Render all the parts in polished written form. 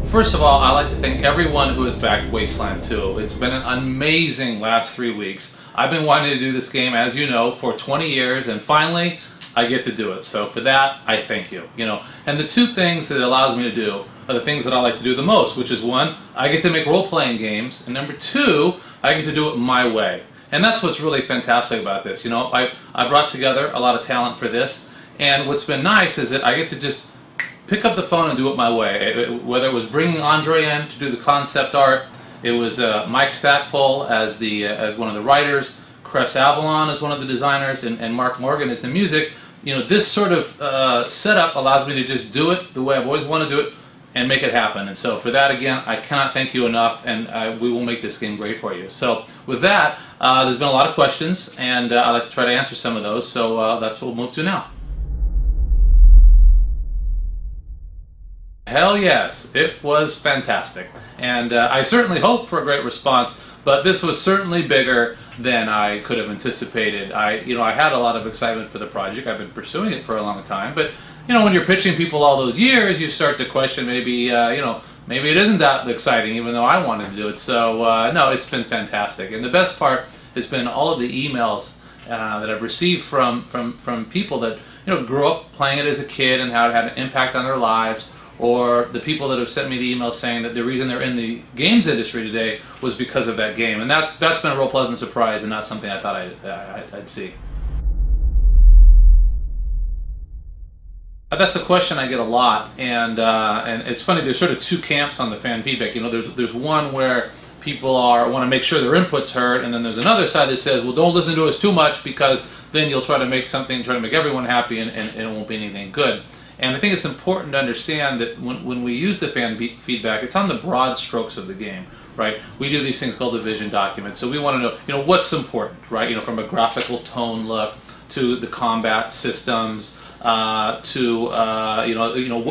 First of all, I'd like to thank everyone who has backed Wasteland 2. It's been an amazing last 3 weeks. I've been wanting to do this game, as you know, for 20 years, and finally, I get to do it. So for that, I thank you. And the two things that it allows me to do are the things that I like to do the most, which is one, I get to make role-playing games, and number two, I get to do it my way. And that's what's really fantastic about this. I brought together a lot of talent for this, and what's been nice is that I get to just pick up the phone and do it my way. Whether it was bringing Andre in to do the concept art, it was Mike Stackpole as one of the writers, Cress Avalon as one of the designers, and Mark Morgan as the music. This sort of setup allows me to just do it the way I've always wanted to do it and make it happen. And so for that, again, I cannot thank you enough, and we will make this game great for you. So with that, there's been a lot of questions, and I'd like to try to answer some of those, so that's what we'll move to now. Hell yes, it was fantastic, and I certainly hope for a great response, but this was certainly bigger than I could have anticipated. I had a lot of excitement for the project. I've been pursuing it for a long time, but when you're pitching people all those years, you start to question maybe maybe it isn't that exciting, even though I wanted to do it. So no, it's been fantastic, and the best part has been all of the emails that I've received from people that grew up playing it as a kid and how it had an impact on their lives, or the people that have sent me the emails saying that the reason they're in the games industry today was because of that game. And that's been a real pleasant surprise, and not something I thought I'd see. That's a question I get a lot, and it's funny, there's sort of two camps on the fan feedback. There's one where people want to make sure their input's heard, and then there's another side that says, well, don't listen to us too much, because then you'll try to make everyone happy, and it won't be anything good. And I think it's important to understand that when we use the fan feedback, it's on the broad strokes of the game, right? We do these things called the vision document, so we want to know, what's important, right? From a graphical tone look to the combat systems, to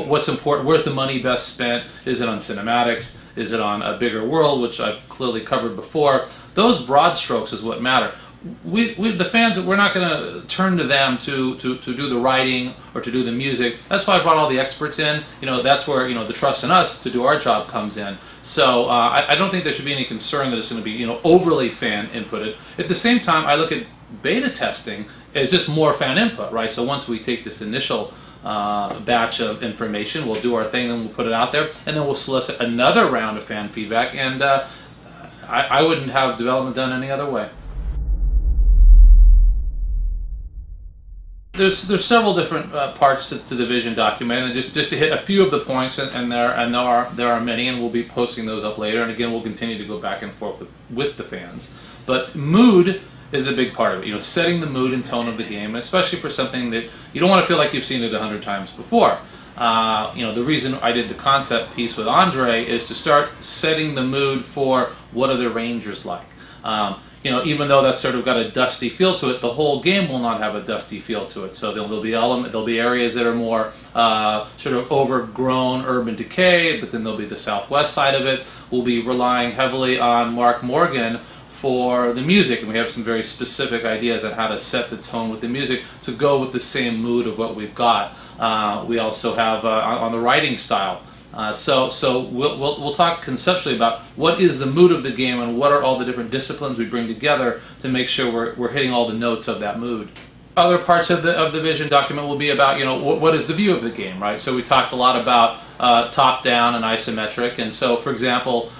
what's important. Where's the money best spent? Is it on cinematics? Is it on a bigger world, which I've clearly covered before? Those broad strokes is what matter. The fans, we're not going to turn to them to do the writing or to do the music. That's why I brought all the experts in. That's where the trust in us to do our job comes in. So I don't think there should be any concern that it's going to be overly fan inputted. At the same time, I look at beta testing as just more fan input, right? So once we take this initial batch of information, we'll do our thing, then we'll put it out there, and then we'll solicit another round of fan feedback. And I wouldn't have development done any other way. There's several different parts to the vision document, and just to hit a few of the points, and there are many, and we'll be posting those up later. And again, we'll continue to go back and forth with the fans. But mood is a big part of it. Setting the mood and tone of the game, especially for something that you don't want to feel like you've seen it 100 times before. The reason I did the concept piece with Andre is to start setting the mood for what are the Rangers like. Even though that's sort of got a dusty feel to it, the whole game will not have a dusty feel to it. So there'll be areas that are more sort of overgrown urban decay, but then there'll be the southwest side of it. We'll be relying heavily on Mark Morgan for the music, and we have some very specific ideas on how to set the tone with the music to go with the same mood of what we've got. We also have on the writing style. So we'll talk conceptually about what is the mood of the game and what are all the different disciplines we bring together to make sure we're hitting all the notes of that mood. Other parts of the vision document will be about what is the view of the game, right? So we talked a lot about top down and isometric, and so for example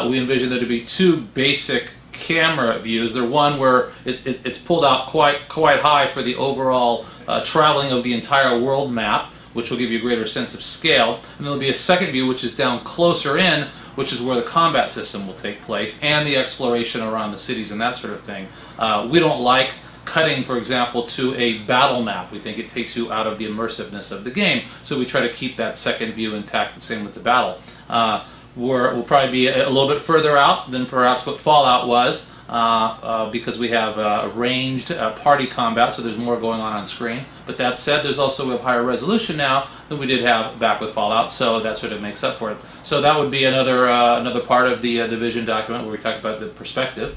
we envision there to be two basic camera views. There's one where it's pulled out quite high for the overall traveling of the entire world map, which will give you a greater sense of scale. And there'll be a second view which is down closer in, which is where the combat system will take place, and the exploration around the cities and that sort of thing. We don't like cutting, for example, to a battle map. We think it takes you out of the immersiveness of the game, so we try to keep that second view intact, the same with the battle. We'll probably be a little bit further out than perhaps what Fallout was, because we have ranged party combat, so there's more going on screen. But that said, we have higher resolution now than we did have back with Fallout, so that sort of makes up for it. So that would be another part of the vision document where we talk about the perspective.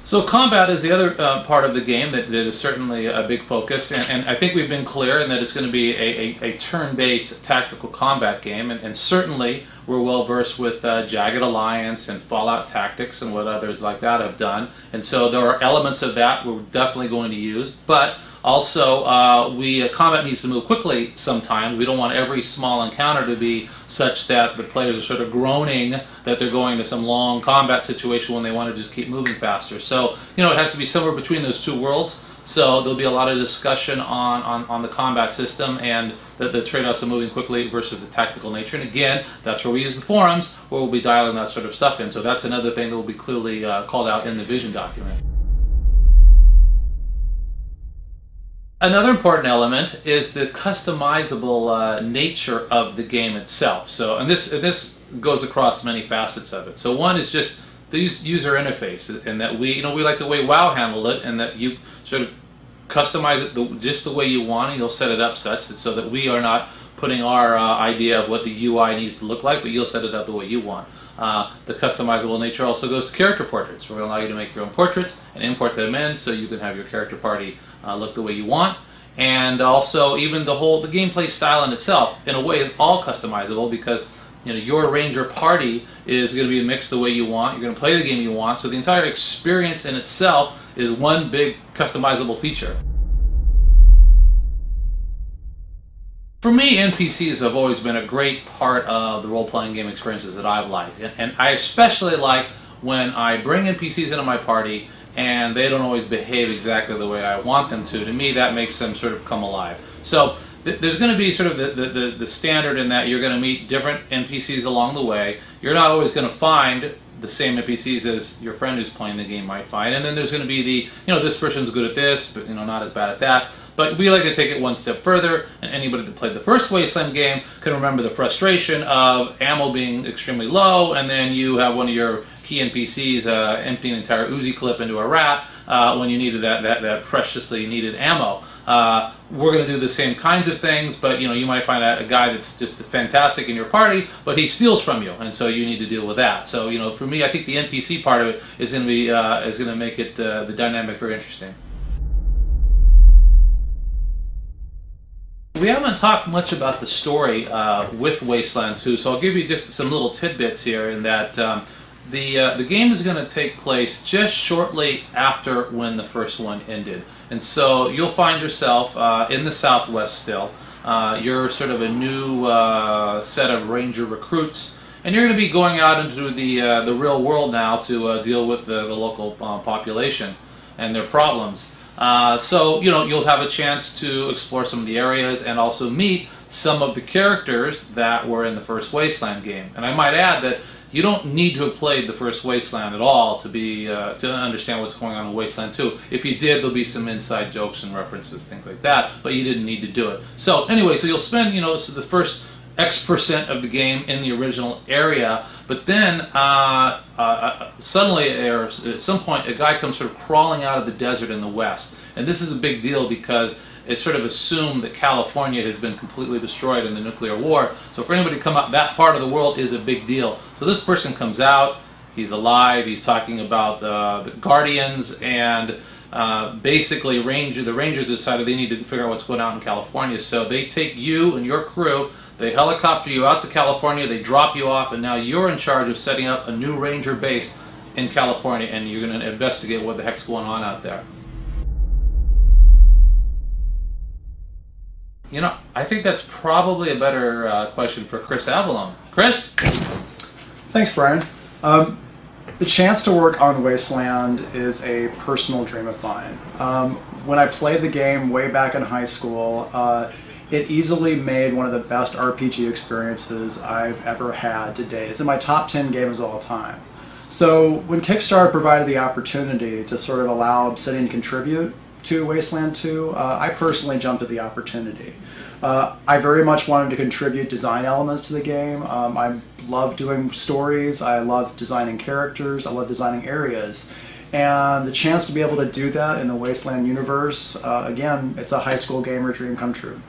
So combat is the other part of the game that is certainly a big focus, and I think we've been clear in that it's going to be a turn-based tactical combat game, and certainly we're well versed with Jagged Alliance and Fallout Tactics and what others like that have done, and so there are elements of that we're definitely going to use, but also combat needs to move quickly sometimes. We don't want every small encounter to be such that the players are sort of groaning that they're going to some long combat situation when they want to just keep moving faster. So, you know, it has to be somewhere between those two worlds. So there'll be a lot of discussion on the combat system and the trade-offs of moving quickly versus the tactical nature. And again, that's where we use the forums, where we'll be dialing that sort of stuff in. So that's another thing that will be clearly called out in the vision document. Another important element is the customizable nature of the game itself. So, and this goes across many facets of it. So one is just the user interface, and that we like the way WoW handled it, and that you sort of customize it just the way you want, and you'll set it up such that so that we are not putting our idea of what the UI needs to look like, but you'll set it up the way you want. The customizable nature also goes to character portraits. We're going to allow you to make your own portraits and import them in so you can have your character party look the way you want. And also even the gameplay style in itself, in a way, is all customizable because your ranger party is going to be mixed the way you want. You're going to play the game you want. So the entire experience in itself is one big customizable feature. For me, NPCs have always been a great part of the role-playing game experiences that I've liked. And I especially like when I bring NPCs into my party and they don't always behave exactly the way I want them to. To me, that makes them sort of come alive. So there's going to be sort of the standard in that you're going to meet different NPCs along the way. You're not always going to find the same NPCs as your friend who's playing the game might find. And then there's going to be this person's good at this, but not as bad at that. But we like to take it one step further, and anybody that played the first Wasteland game can remember the frustration of ammo being extremely low, and then you have one of your key NPCs emptying an entire Uzi clip into a rat when you needed that preciously needed ammo. We're going to do the same kinds of things, but you might find a guy that's just fantastic in your party, but he steals from you, and so you need to deal with that. So for me, I think the NPC part of it is going to be is going to make it the dynamic very interesting. We haven't talked much about the story with Wasteland 2, so I'll give you just some little tidbits here in that the game is going to take place just shortly after when the first one ended. And so you'll find yourself in the Southwest still. You're sort of a new set of Ranger recruits, and you're going to be going out into the real world now to deal with the local population and their problems. So you'll have a chance to explore some of the areas and also meet some of the characters that were in the first Wasteland game. And I might add that you don't need to have played the first Wasteland at all to understand what's going on in Wasteland 2. If you did, there'll be some inside jokes and references, things like that, but you didn't need to do it. So anyway, so you'll spend so the first X% of the game in the original area, but then suddenly, or at some point, a guy comes sort of crawling out of the desert in the west. And this is a big deal because it's sort of assumed that California has been completely destroyed in the nuclear war. So for anybody to come out, that part of the world is a big deal. So this person comes out, he's alive, he's talking about the Guardians, and basically the Rangers decided they need to figure out what's going on in California. So they take you and your crew, they helicopter you out to California, they drop you off, and now you're in charge of setting up a new Ranger base in California, and you're going to investigate what the heck's going on out there. I think that's probably a better question for Chris Avalon. Chris? Thanks, Brian. The chance to work on Wasteland is a personal dream of mine. When I played the game way back in high school, it easily made one of the best RPG experiences I've ever had to date. It's in my top 10 games of all time. So when Kickstarter provided the opportunity to sort of allow Obsidian to contribute to Wasteland 2, I personally jumped at the opportunity. I very much wanted to contribute design elements to the game. I love doing stories, I love designing characters, I love designing areas. And the chance to be able to do that in the Wasteland universe, again, it's a high school gamer dream come true.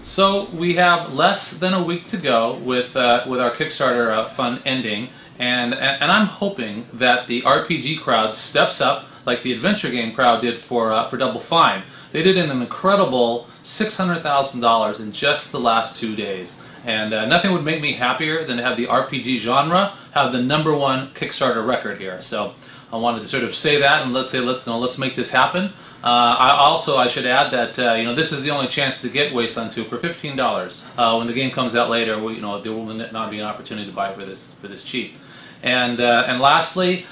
So we have less than a week to go with our Kickstarter fund ending, and I'm hoping that the RPG crowd steps up like the adventure game crowd did for Double Fine. They did an incredible $600,000 in just the last 2 days. And nothing would make me happier than to have the RPG genre have the #1 Kickstarter record here. So I wanted to sort of say that, and let's make this happen. I should add that this is the only chance to get Wasteland 2 for $15. When the game comes out later, there will not be an opportunity to buy it for this cheap. And lastly,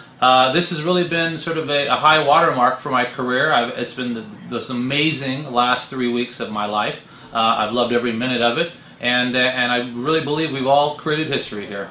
this has really been sort of a high watermark for my career. It's been the most amazing last 3 weeks of my life. I've loved every minute of it. And I really believe we've all created history here.